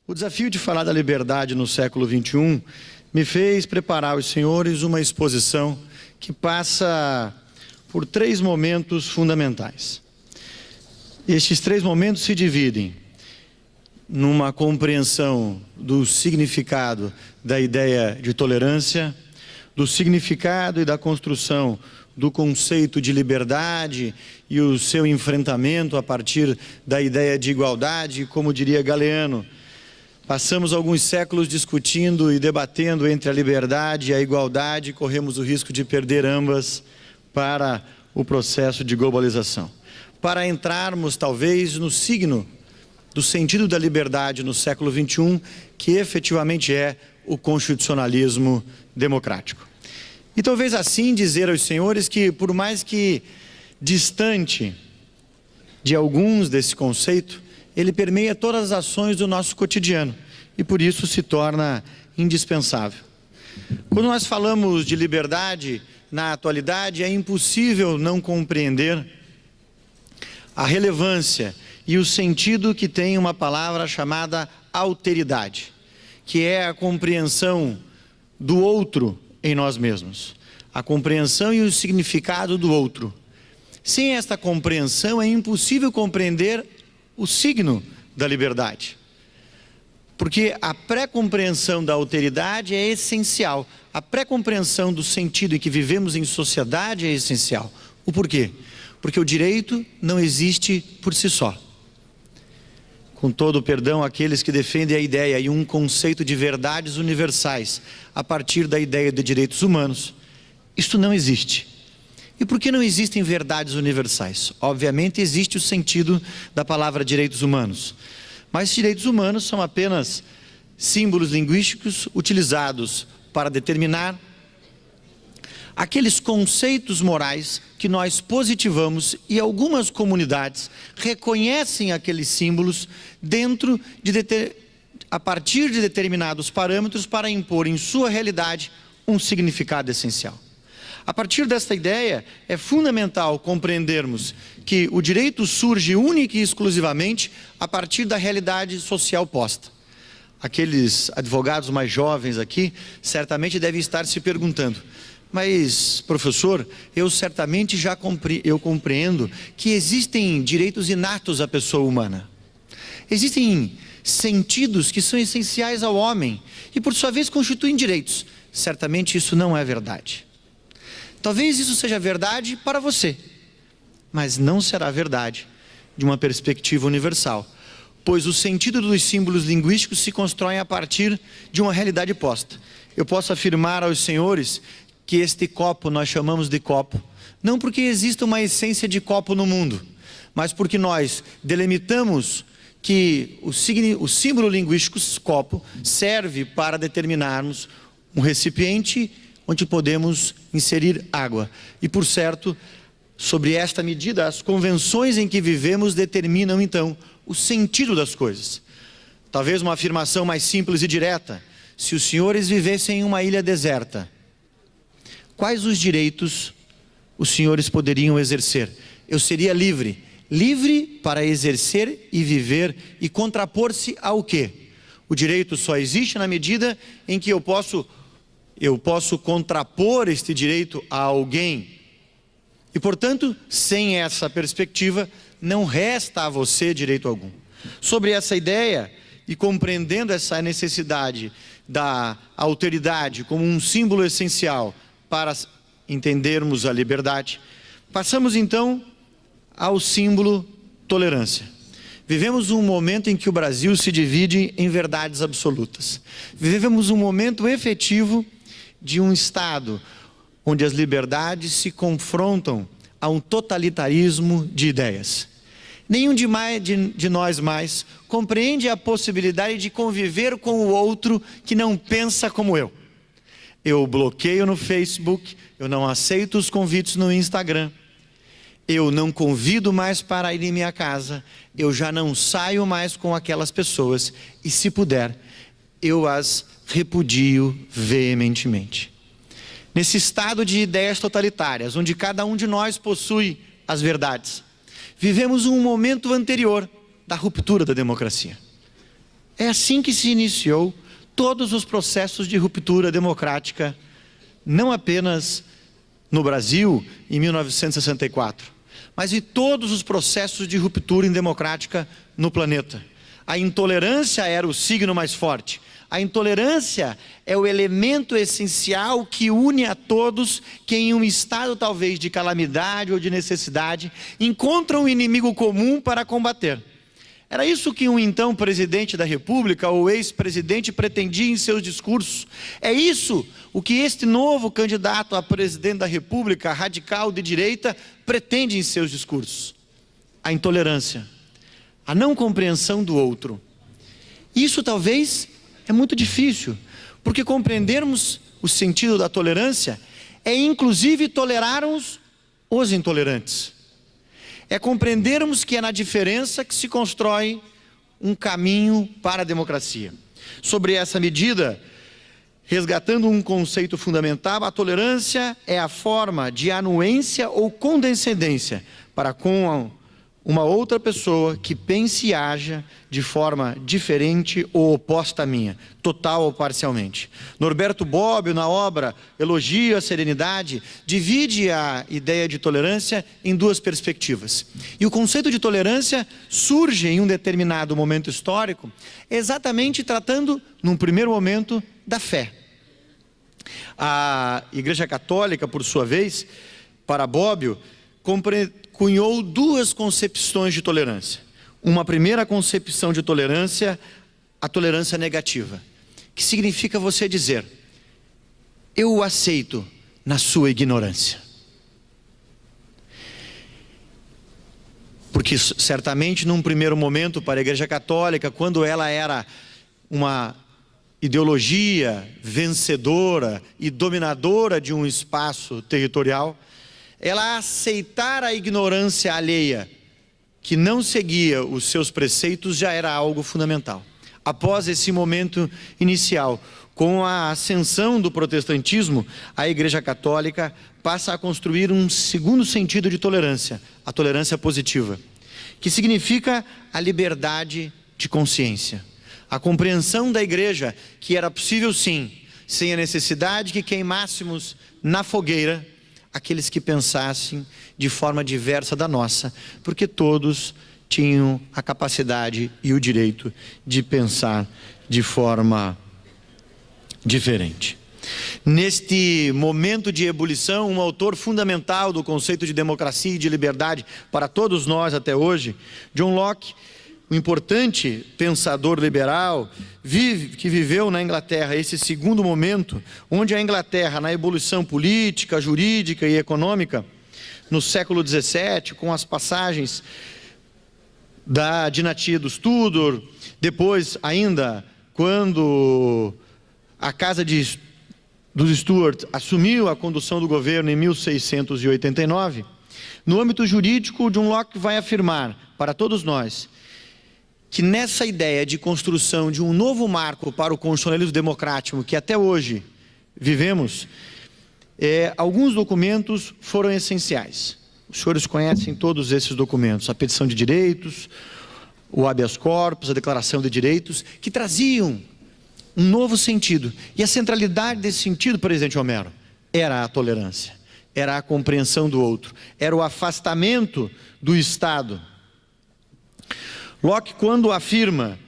O desafio de falar da liberdade no século XXI me fez preparar aos senhores uma exposição que passa por 3 momentos fundamentais. Estes 3 momentos se dividem numa compreensão do significado da ideia de tolerância, do significado e da construção do conceito de liberdade e o seu enfrentamento a partir da ideia de igualdade, como diria Galeano. Passamos alguns séculos discutindo e debatendo entre a liberdade e a igualdade e corremos o risco de perder ambas para o processo de globalização. Para entrarmos, talvez, no signo do sentido da liberdade no século XXI, que efetivamente é o constitucionalismo democrático. E talvez assim dizer aos senhores que, por mais que distante de alguns desse conceito, ele permeia todas as ações do nosso cotidiano e por isso se torna indispensável. Quando nós falamos de liberdade na atualidade, é impossível não compreender a relevância e o sentido que tem uma palavra chamada alteridade, que é a compreensão do outro em nós mesmos, a compreensão e o significado do outro. Sem esta compreensão é impossível compreender o signo da liberdade, porque a pré-compreensão da alteridade é essencial, a pré-compreensão do sentido em que vivemos em sociedade é essencial. O porquê? Porque o direito não existe por si só. Com todo o perdão àqueles que defendem a ideia e um conceito de verdades universais a partir da ideia de direitos humanos, isto não existe. E por que não existem verdades universais? Obviamente existe o sentido da palavra direitos humanos, mas direitos humanos são apenas símbolos linguísticos utilizados para determinar aqueles conceitos morais que nós positivamos e algumas comunidades reconhecem aqueles símbolos dentro de a partir de determinados parâmetros para impor em sua realidade um significado essencial. A partir desta ideia, é fundamental compreendermos que o direito surge única e exclusivamente a partir da realidade social posta. Aqueles advogados mais jovens aqui certamente devem estar se perguntando: mas, professor, eu certamente já compreendo que existem direitos inatos à pessoa humana. Existem sentidos que são essenciais ao homem e, por sua vez, constituem direitos. Certamente isso não é verdade. Talvez isso seja verdade para você, mas não será verdade de uma perspectiva universal, pois o sentido dos símbolos linguísticos se constrói a partir de uma realidade posta. Eu posso afirmar aos senhores que este copo nós chamamos de copo, não porque exista uma essência de copo no mundo, mas porque nós delimitamos que o símbolo linguístico copo serve para determinarmos um recipiente onde podemos inserir água. E por certo, sobre esta medida, as convenções em que vivemos determinam então o sentido das coisas. Talvez uma afirmação mais simples e direta: se os senhores vivessem em uma ilha deserta, quais os direitos os senhores poderiam exercer? Eu seria livre. Livre para exercer e viver e contrapor-se ao quê? O direito só existe na medida em que eu posso contrapor este direito a alguém. E, portanto, sem essa perspectiva, não resta a você direito algum. Sobre essa ideia e compreendendo essa necessidade da alteridade como um símbolo essencial para entendermos a liberdade, passamos então ao símbolo tolerância. Vivemos um momento em que o Brasil se divide em verdades absolutas. Vivemos um momento efetivo de um Estado onde as liberdades se confrontam a um totalitarismo de ideias. Nenhum de nós mais compreende a possibilidade de conviver com o outro que não pensa como eu. Eu bloqueio no Facebook, eu não aceito os convites no Instagram, eu não convido mais para ir em minha casa, eu já não saio mais com aquelas pessoas e, se puder, eu as repudio veementemente. Nesse estado de ideias totalitárias, onde cada um de nós possui as verdades, vivemos um momento anterior da ruptura da democracia. É assim que se iniciou todos os processos de ruptura democrática, não apenas no Brasil, em 1964, mas em todos os processos de ruptura democrática no planeta. A intolerância era o signo mais forte. A intolerância é o elemento essencial que une a todos que em um estado talvez de calamidade ou de necessidade encontram um inimigo comum para combater. Era isso que um então presidente da República ou ex-presidente pretendia em seus discursos. É isso o que este novo candidato a presidente da República, radical de direita, pretende em seus discursos. A intolerância, a não compreensão do outro. Isso talvez é muito difícil, porque compreendermos o sentido da tolerância é inclusive tolerarmos os intolerantes. É compreendermos que é na diferença que se constrói um caminho para a democracia. Sobre essa medida, resgatando um conceito fundamental, a tolerância é a forma de anuência ou condescendência para com uma outra pessoa que pense e haja de forma diferente ou oposta à minha, total ou parcialmente. Norberto Bobbio, na obra Elogio à Serenidade, divide a ideia de tolerância em duas perspectivas. E o conceito de tolerância surge em um determinado momento histórico, exatamente tratando, num primeiro momento, da fé. A Igreja Católica, por sua vez, para Bobbio, cunhou duas concepções de tolerância. Uma primeira concepção de tolerância, a tolerância negativa, que significa você dizer: eu o aceito na sua ignorância. Porque certamente num primeiro momento para a Igreja Católica, quando ela era uma ideologia vencedora e dominadora de um espaço territorial, ela aceitar a ignorância alheia, que não seguia os seus preceitos, já era algo fundamental. Após esse momento inicial, com a ascensão do protestantismo, a Igreja Católica passa a construir um segundo sentido de tolerância, a tolerância positiva, que significa a liberdade de consciência. A compreensão da Igreja que era possível sim, sem a necessidade que queimássemos na fogueira aqueles que pensassem de forma diversa da nossa, porque todos tinham a capacidade e o direito de pensar de forma diferente. Neste momento de ebulição, um autor fundamental do conceito de democracia e de liberdade para todos nós até hoje, John Locke, um importante pensador liberal, que viveu na Inglaterra esse segundo momento, onde a Inglaterra, na evolução política, jurídica e econômica, no século XVII, com as passagens da dinastia dos Tudor, depois ainda quando a casa dos Stuart assumiu a condução do governo em 1689, no âmbito jurídico, John Locke vai afirmar para todos nós que nessa ideia de construção de um novo marco para o constitucionalismo democrático que até hoje vivemos, alguns documentos foram essenciais. Os senhores conhecem todos esses documentos: a petição de direitos, o habeas corpus, a declaração de direitos, que traziam um novo sentido. E a centralidade desse sentido, presidente Homero, era a tolerância, era a compreensão do outro, era o afastamento do Estado. Locke, quando afirma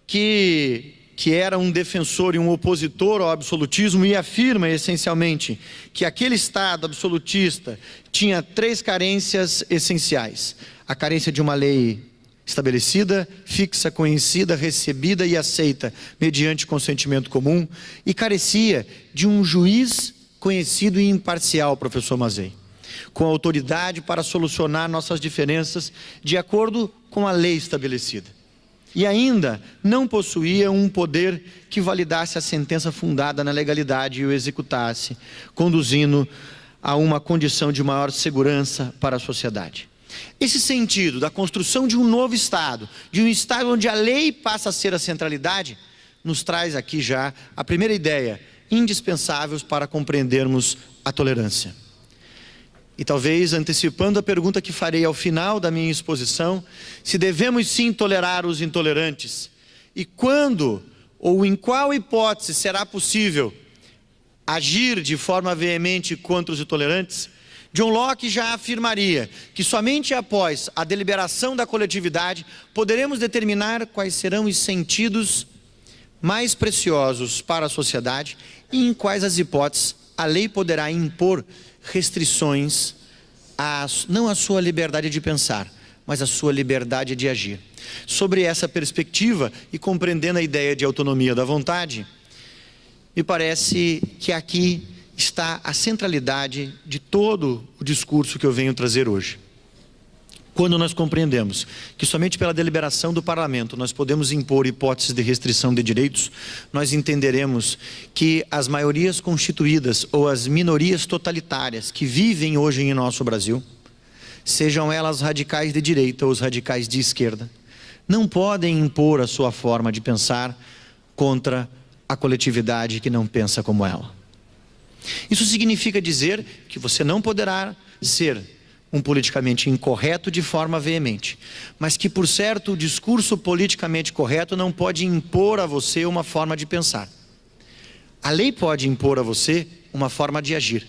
que era um defensor e um opositor ao absolutismo, e afirma essencialmente que aquele Estado absolutista tinha três carências essenciais: a carência de uma lei estabelecida, fixa, conhecida, recebida e aceita mediante consentimento comum, e carecia de um juiz conhecido e imparcial, professor Mazei, com autoridade para solucionar nossas diferenças de acordo com a lei estabelecida. E ainda não possuía um poder que validasse a sentença fundada na legalidade e o executasse, conduzindo a uma condição de maior segurança para a sociedade. Esse sentido da construção de um novo Estado, de um Estado onde a lei passa a ser a centralidade, nos traz aqui já a primeira ideia, indispensável para compreendermos a tolerância. E talvez antecipando a pergunta que farei ao final da minha exposição, se devemos sim tolerar os intolerantes e quando ou em qual hipótese será possível agir de forma veemente contra os intolerantes, John Locke já afirmaria que somente após a deliberação da coletividade poderemos determinar quais serão os sentidos mais preciosos para a sociedade e em quais as hipóteses a lei poderá impor restrições, não à sua liberdade de pensar, mas à sua liberdade de agir. Sobre essa perspectiva e compreendendo a ideia de autonomia da vontade, me parece que aqui está a centralidade de todo o discurso que eu venho trazer hoje. Quando nós compreendemos que somente pela deliberação do parlamento nós podemos impor hipóteses de restrição de direitos, nós entenderemos que as maiorias constituídas ou as minorias totalitárias que vivem hoje em nosso Brasil, sejam elas radicais de direita ou os radicais de esquerda, não podem impor a sua forma de pensar contra a coletividade que não pensa como ela. Isso significa dizer que você não poderá ser um politicamente incorreto de forma veemente, mas que por certo o discurso politicamente correto não pode impor a você uma forma de pensar. A lei pode impor a você uma forma de agir,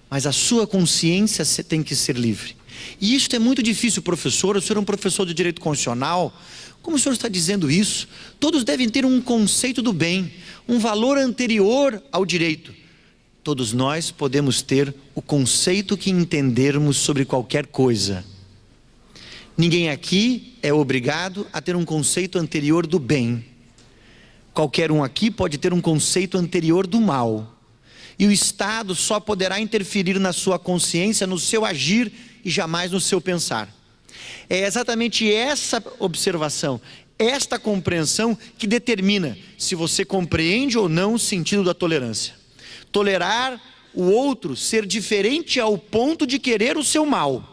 mas a sua consciência tem que ser livre. E isso é muito difícil, professor. O senhor é um professor de direito constitucional. Como o senhor está dizendo isso? Todos devem ter um conceito do bem, um valor anterior ao direito. Todos nós podemos ter o conceito que entendermos sobre qualquer coisa. Ninguém aqui é obrigado a ter um conceito anterior do bem. Qualquer um aqui pode ter um conceito anterior do mal. E o Estado só poderá interferir na sua consciência, no seu agir e jamais no seu pensar. É exatamente essa observação, esta compreensão que determina se você compreende ou não o sentido da tolerância. Tolerar o outro ser diferente ao ponto de querer o seu mal.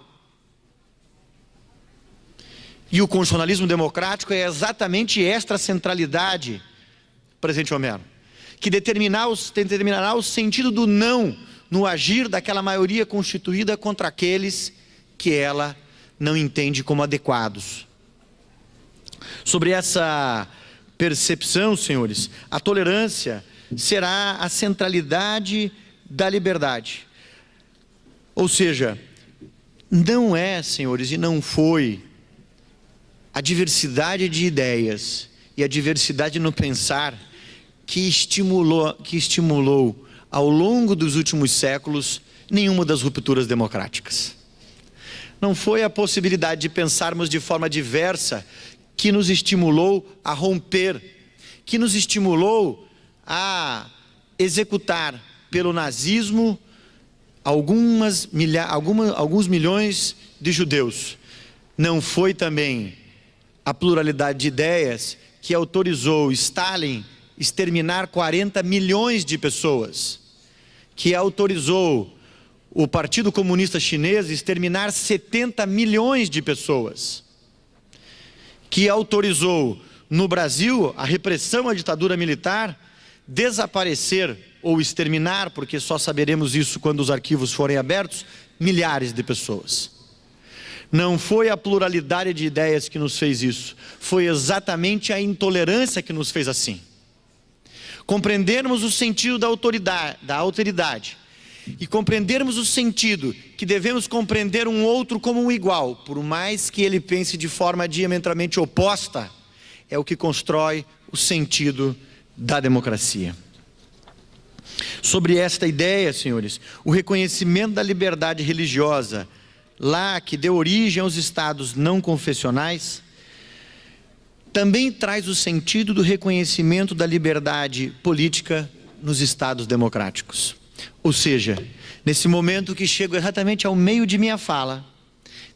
E o constitucionalismo democrático é exatamente esta centralidade, presidente Homero, que determinará o sentido do não no agir daquela maioria constituída contra aqueles que ela não entende como adequados. Sobre essa percepção, senhores, a tolerância será a centralidade da liberdade. Ou seja, não é, senhores, e não foi a diversidade de ideias e a diversidade no pensar que estimulou ao longo dos últimos séculos nenhuma das rupturas democráticas. Não foi a possibilidade de pensarmos de forma diversa que nos estimulou a romper, que nos estimulou a executar pelo nazismo alguns milhões de judeus. Não foi também a pluralidade de ideias que autorizou Stalin exterminar 40 milhões de pessoas, que autorizou o Partido Comunista Chinês exterminar 70 milhões de pessoas, que autorizou no Brasil a repressão à ditadura militar desaparecer ou exterminar, porque só saberemos isso quando os arquivos forem abertos, milhares de pessoas. Não foi a pluralidade de ideias que nos fez isso, foi exatamente a intolerância que nos fez assim. Compreendermos o sentido da alteridade e compreendermos o sentido que devemos compreender um outro como um igual, por mais que ele pense de forma diametralmente oposta, é o que constrói o sentido da democracia. Sobre esta ideia, senhores, o reconhecimento da liberdade religiosa, lá que deu origem aos estados não confessionais, também traz o sentido do reconhecimento da liberdade política nos estados democráticos. Ou seja, nesse momento que chego exatamente ao meio de minha fala,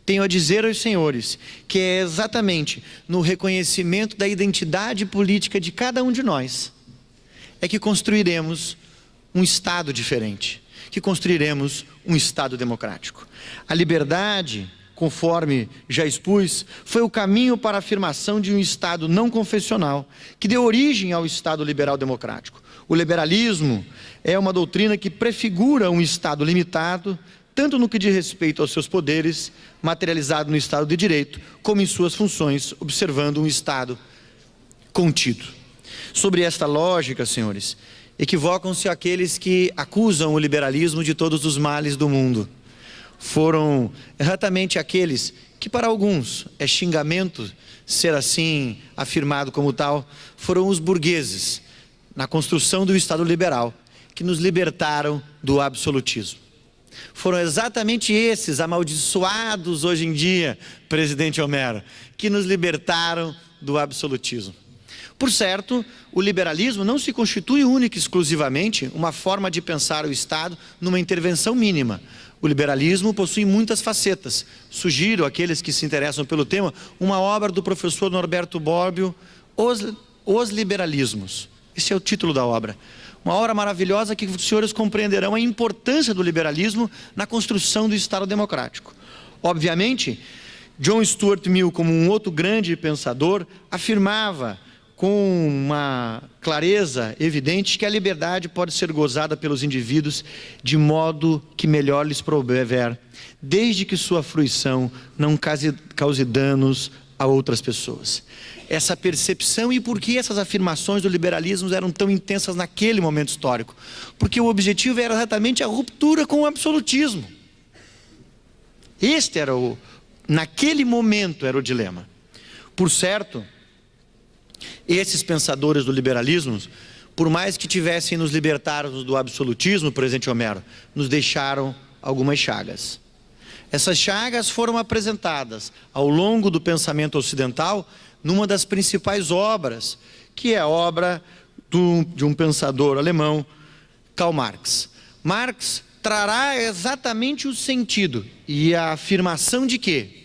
tenho a dizer aos senhores que é exatamente no reconhecimento da identidade política de cada um de nós é que construiremos um Estado diferente, que construiremos um Estado democrático. A liberdade, conforme já expus, foi o caminho para a afirmação de um Estado não confessional, que deu origem ao Estado liberal democrático. O liberalismo é uma doutrina que prefigura um Estado limitado, tanto no que diz respeito aos seus poderes, materializado no Estado de Direito, como em suas funções, observando um Estado contido. Sobre esta lógica, senhores, equivocam-se aqueles que acusam o liberalismo de todos os males do mundo. Foram exatamente aqueles que para alguns é xingamento ser assim afirmado como tal, foram os burgueses, na construção do Estado liberal, que nos libertaram do absolutismo. Foram exatamente esses amaldiçoados hoje em dia, presidente Homero, que nos libertaram do absolutismo. Por certo, o liberalismo não se constitui única e exclusivamente uma forma de pensar o Estado numa intervenção mínima. O liberalismo possui muitas facetas. Sugiro àqueles que se interessam pelo tema uma obra do professor Norberto Bobbio, Os Liberalismos. Esse é o título da obra. Uma obra maravilhosa que os senhores compreenderão a importância do liberalismo na construção do Estado democrático. Obviamente, John Stuart Mill, como um outro grande pensador, afirmava com uma clareza evidente que a liberdade pode ser gozada pelos indivíduos de modo que melhor lhes prover, desde que sua fruição não cause danos a outras pessoas. Essa percepção, e por que essas afirmações do liberalismo eram tão intensas naquele momento histórico? Porque o objetivo era exatamente a ruptura com o absolutismo. Este era naquele momento era o dilema. Por certo, esses pensadores do liberalismo, por mais que tivessem nos libertado do absolutismo, presidente Homero, nos deixaram algumas chagas. Essas chagas foram apresentadas ao longo do pensamento ocidental numa das principais obras, que é a obra de um pensador alemão, Karl Marx. Marx trará exatamente o sentido e a afirmação de que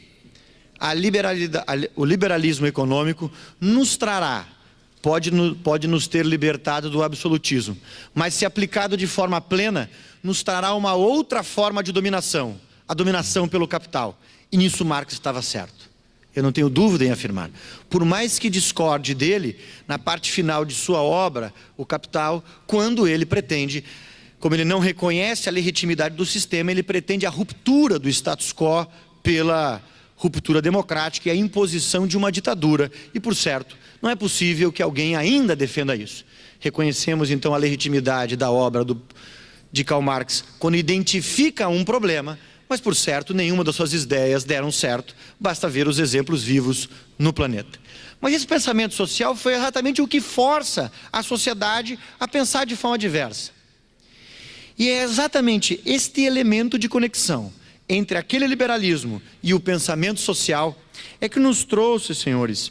o liberalismo econômico nos trará, pode nos ter libertado do absolutismo, mas se aplicado de forma plena, nos trará uma outra forma de dominação, a dominação pelo capital. E nisso Marx estava certo. Eu não tenho dúvida em afirmar. Por mais que discorde dele, na parte final de sua obra, O Capital, quando ele pretende, como ele não reconhece a legitimidade do sistema, ele pretende a ruptura do status quo pela ruptura democrática e a imposição de uma ditadura. E, por certo, não é possível que alguém ainda defenda isso. Reconhecemos, então, a legitimidade da obra de Karl Marx quando identifica um problema, mas, por certo, nenhuma das suas ideias deram certo. Basta ver os exemplos vivos no planeta. Mas esse pensamento social foi exatamente o que força a sociedade a pensar de forma diversa. E é exatamente este elemento de conexão entre aquele liberalismo e o pensamento social é que nos trouxe, senhores,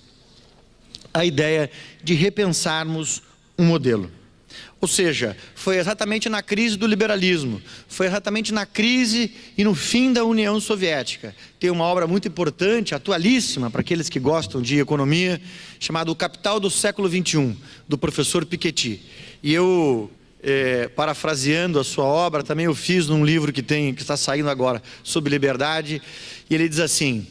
a ideia de repensarmos um modelo. Ou seja, foi exatamente na crise do liberalismo, foi exatamente na crise e no fim da União Soviética. Tem uma obra muito importante, atualíssima, para aqueles que gostam de economia, chamada O Capital do Século XXI, do professor Piketty. E eu, parafraseando a sua obra, também eu fiz num livro que está saindo agora, sobre liberdade, e ele diz assim: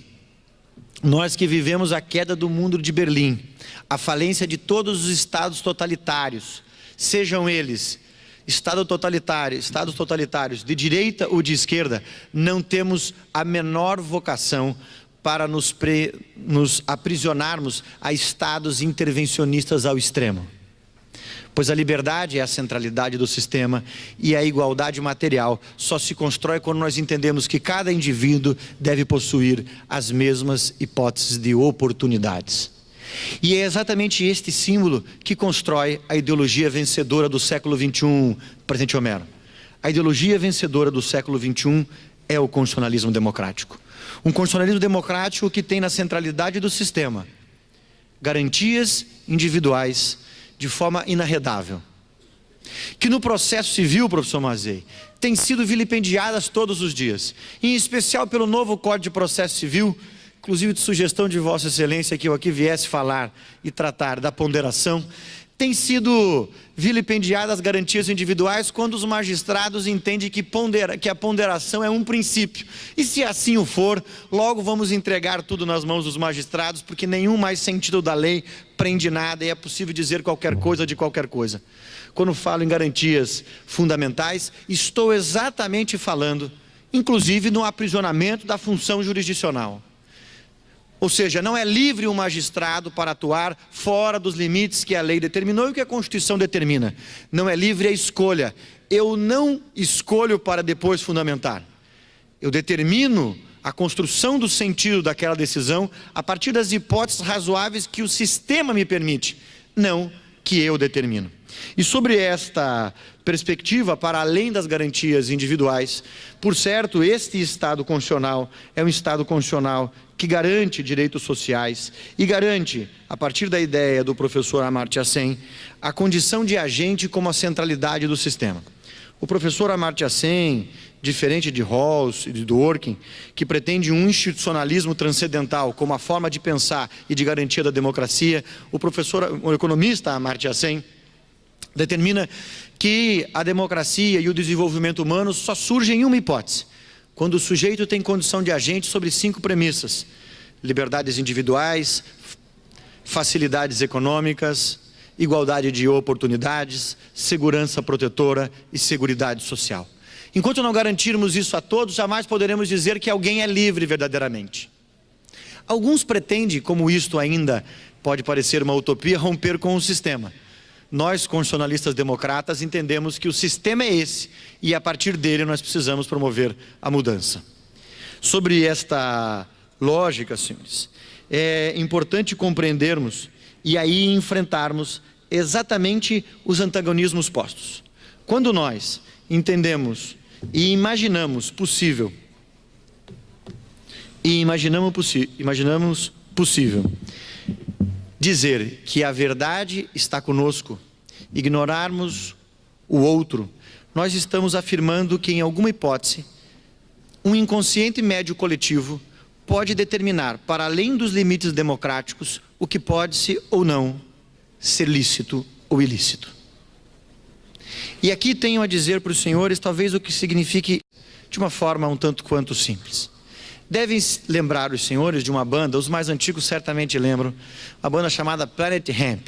nós que vivemos a queda do muro de Berlim, a falência de todos os estados totalitários, sejam eles estados totalitários de direita ou de esquerda, não temos a menor vocação para nos aprisionarmos a estados intervencionistas ao extremo. Pois a liberdade é a centralidade do sistema e a igualdade material só se constrói quando nós entendemos que cada indivíduo deve possuir as mesmas hipóteses de oportunidades. E é exatamente este símbolo que constrói a ideologia vencedora do século XXI, presidente Homero. A ideologia vencedora do século XXI é o constitucionalismo democrático. Um constitucionalismo democrático que tem na centralidade do sistema garantias individuais de forma inarredável. Que no processo civil, professor Mazei, tem sido vilipendiadas todos os dias, em especial pelo novo Código de Processo Civil, inclusive de sugestão de Vossa Excelência que eu aqui viesse falar e tratar da ponderação, tem sido vilipendiadas as garantias individuais quando os magistrados entendem que a ponderação é um princípio. E se assim o for, logo vamos entregar tudo nas mãos dos magistrados, porque nenhum mais sentido da lei prende nada e é possível dizer qualquer coisa de qualquer coisa. Quando falo em garantias fundamentais, estou exatamente falando, inclusive, no aprisionamento da função jurisdicional. Ou seja, não é livre o magistrado para atuar fora dos limites que a lei determinou e que a Constituição determina. Não é livre a escolha. Eu não escolho para depois fundamentar. Eu determino a construção do sentido daquela decisão a partir das hipóteses razoáveis que o sistema me permite, não que eu determino. E sobre esta perspectiva, para além das garantias individuais, por certo, este Estado constitucional é um Estado constitucional que garante direitos sociais e garante, a partir da ideia do professor Amartya Sen, a condição de agente como a centralidade do sistema. O professor Amartya Sen, diferente de Rawls e de Dworkin, que pretende um institucionalismo transcendental como a forma de pensar e de garantia da democracia, o economista Amartya Sen determina que a democracia e o desenvolvimento humano só surgem em uma hipótese: quando o sujeito tem condição de agente sobre 5 premissas: liberdades individuais, facilidades econômicas, igualdade de oportunidades, segurança protetora e seguridade social. Enquanto não garantirmos isso a todos, jamais poderemos dizer que alguém é livre verdadeiramente. Alguns pretendem, como isto ainda pode parecer uma utopia, romper com o sistema. Nós, constitucionalistas democratas, entendemos que o sistema é esse e a partir dele nós precisamos promover a mudança. Sobre esta lógica, senhores, é importante compreendermos e aí enfrentarmos exatamente os antagonismos postos. Quando nós entendemos e imaginamos possível dizer que a verdade está conosco, ignorarmos o outro, nós estamos afirmando que, em alguma hipótese, um inconsciente médio coletivo pode determinar, para além dos limites democráticos, o que pode-se ou não ser lícito ou ilícito. E aqui tenho a dizer para os senhores, talvez o que signifique de uma forma um tanto quanto simples. Devem lembrar os senhores de uma banda, os mais antigos certamente lembram, uma banda chamada Planet Hemp,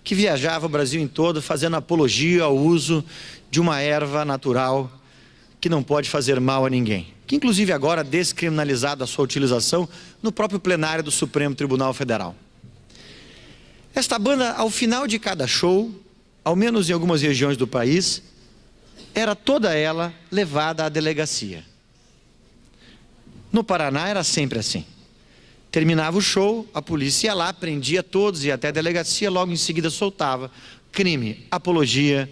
que viajava o Brasil em todo fazendo apologia ao uso de uma erva natural que não pode fazer mal a ninguém, que inclusive agora descriminalizada a sua utilização no próprio plenário do Supremo Tribunal Federal. Esta banda, ao final de cada show, ao menos em algumas regiões do país, era toda ela levada à delegacia. No Paraná era sempre assim. Terminava o show, a polícia ia lá, prendia todos, ia até a delegacia, logo em seguida soltava. Crime, apologia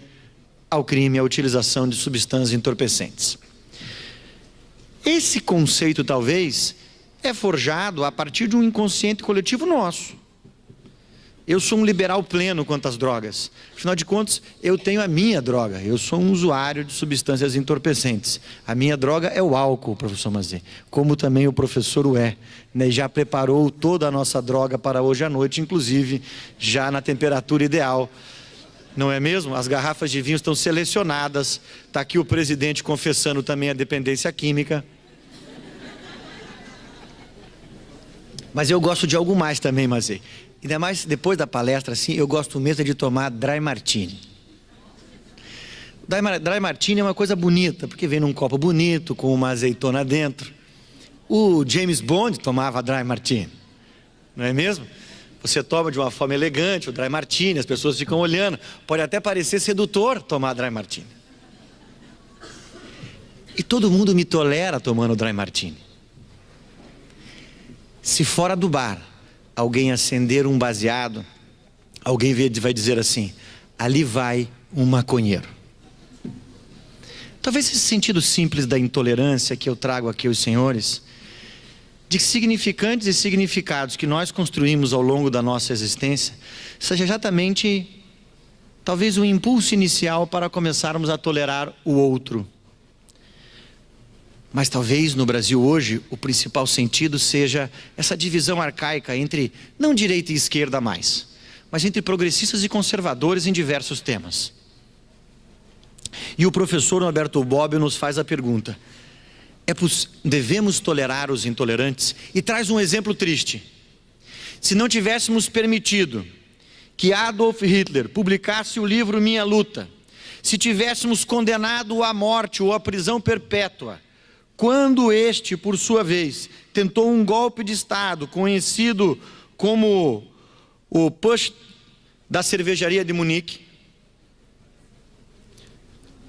ao crime, a utilização de substâncias entorpecentes. Esse conceito, talvez, é forjado a partir de um inconsciente coletivo nosso. Eu sou um liberal pleno quanto às drogas. Afinal de contas, eu tenho a minha droga. Eu sou um usuário de substâncias entorpecentes. A minha droga é o álcool, professor Mazet. Como também o professor o é. Né? Já preparou toda a nossa droga para hoje à noite, inclusive já na temperatura ideal. Não é mesmo? As garrafas de vinho estão selecionadas. Está aqui o presidente confessando também a dependência química. Mas eu gosto de algo mais também, Mazet. Ainda mais depois da palestra, assim, eu gosto mesmo de tomar Dry Martini. Dry Martini é uma coisa bonita, porque vem num copo bonito, com uma azeitona dentro. O James Bond tomava Dry Martini, não é mesmo? Você toma de uma forma elegante o Dry Martini, as pessoas ficam olhando. Pode até parecer sedutor tomar Dry Martini. E todo mundo me tolera tomando Dry Martini. Se fora do bar alguém acender um baseado, alguém vai dizer assim: ali vai um maconheiro. Talvez esse sentido simples da intolerância que eu trago aqui aos senhores, de significantes e significados que nós construímos ao longo da nossa existência, seja exatamente, talvez, um impulso inicial para começarmos a tolerar o outro. Mas talvez no Brasil hoje o principal sentido seja essa divisão arcaica entre, não direita e esquerda mais, mas entre progressistas e conservadores em diversos temas. E o professor Norberto Bobbio nos faz a pergunta: devemos tolerar os intolerantes? E traz um exemplo triste. Se não tivéssemos permitido que Adolf Hitler publicasse o livro Minha Luta, se tivéssemos condenado à morte ou à prisão perpétua quando este, por sua vez, tentou um golpe de Estado, conhecido como o Putsch da cervejaria de Munique,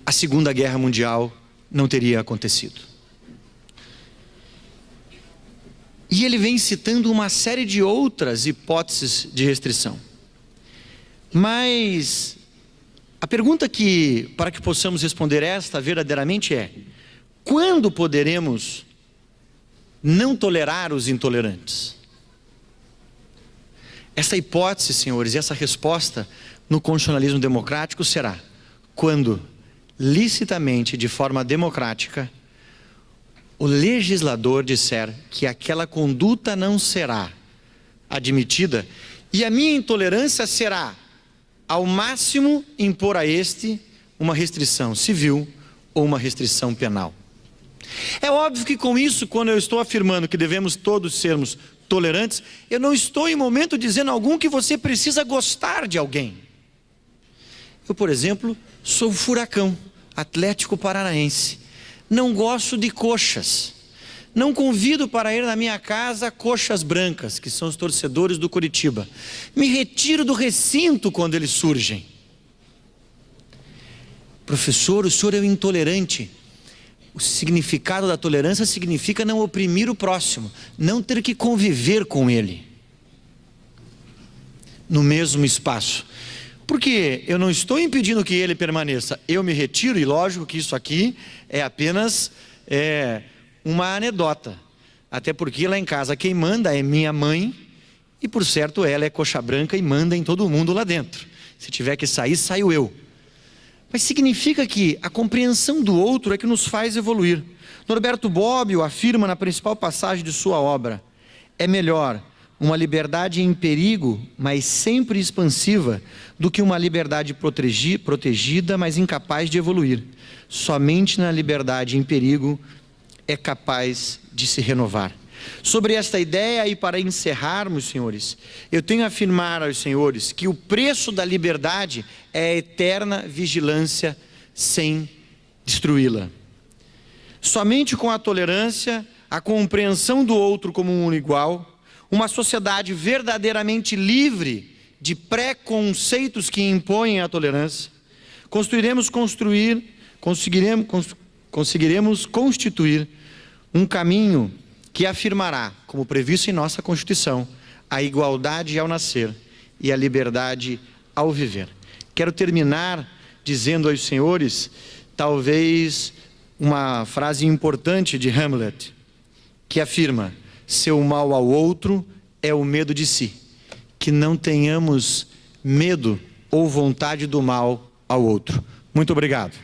a Segunda Guerra Mundial não teria acontecido. E ele vem citando uma série de outras hipóteses de restrição. Mas a pergunta para que possamos responder esta verdadeiramente é: quando poderemos não tolerar os intolerantes? Essa hipótese, senhores, e essa resposta no constitucionalismo democrático será: quando, licitamente, de forma democrática, o legislador disser que aquela conduta não será admitida, e a minha intolerância será, ao máximo, impor a este uma restrição civil ou uma restrição penal. É óbvio que com isso, quando eu estou afirmando que devemos todos sermos tolerantes, eu não estou em momento dizendo algum que você precisa gostar de alguém. Eu, por exemplo, sou furacão, Atlético Paranaense. Não gosto de coxas. Não convido para ir na minha casa coxas brancas, que são os torcedores do Coritiba. Me retiro do recinto quando eles surgem. Professor, o senhor é um intolerante. O significado da tolerância significa não oprimir o próximo, não ter que conviver com ele no mesmo espaço. Porque eu não estou impedindo que ele permaneça, eu me retiro, e lógico que isso aqui é apenas uma anedota. Até porque lá em casa quem manda é minha mãe, e por certo ela é coxa branca e manda em todo mundo lá dentro. Se tiver que sair, saio eu. Mas significa que a compreensão do outro é que nos faz evoluir. Norberto Bobbio afirma na principal passagem de sua obra: é melhor uma liberdade em perigo, mas sempre expansiva, do que uma liberdade protegida, mas incapaz de evoluir. Somente na liberdade em perigo é capaz de se renovar. Sobre esta ideia, e para encerrarmos, senhores, eu tenho a afirmar aos senhores que o preço da liberdade é a eterna vigilância sem destruí-la. Somente com a tolerância, a compreensão do outro como um igual, uma sociedade verdadeiramente livre de preconceitos que impõem a tolerância, conseguiremos constituir um caminho que afirmará, como previsto em nossa Constituição, a igualdade ao nascer e a liberdade ao viver. Quero terminar dizendo aos senhores, talvez uma frase importante de Hamlet, que afirma: ser o mal ao outro é o medo de si. Que não tenhamos medo ou vontade do mal ao outro. Muito obrigado.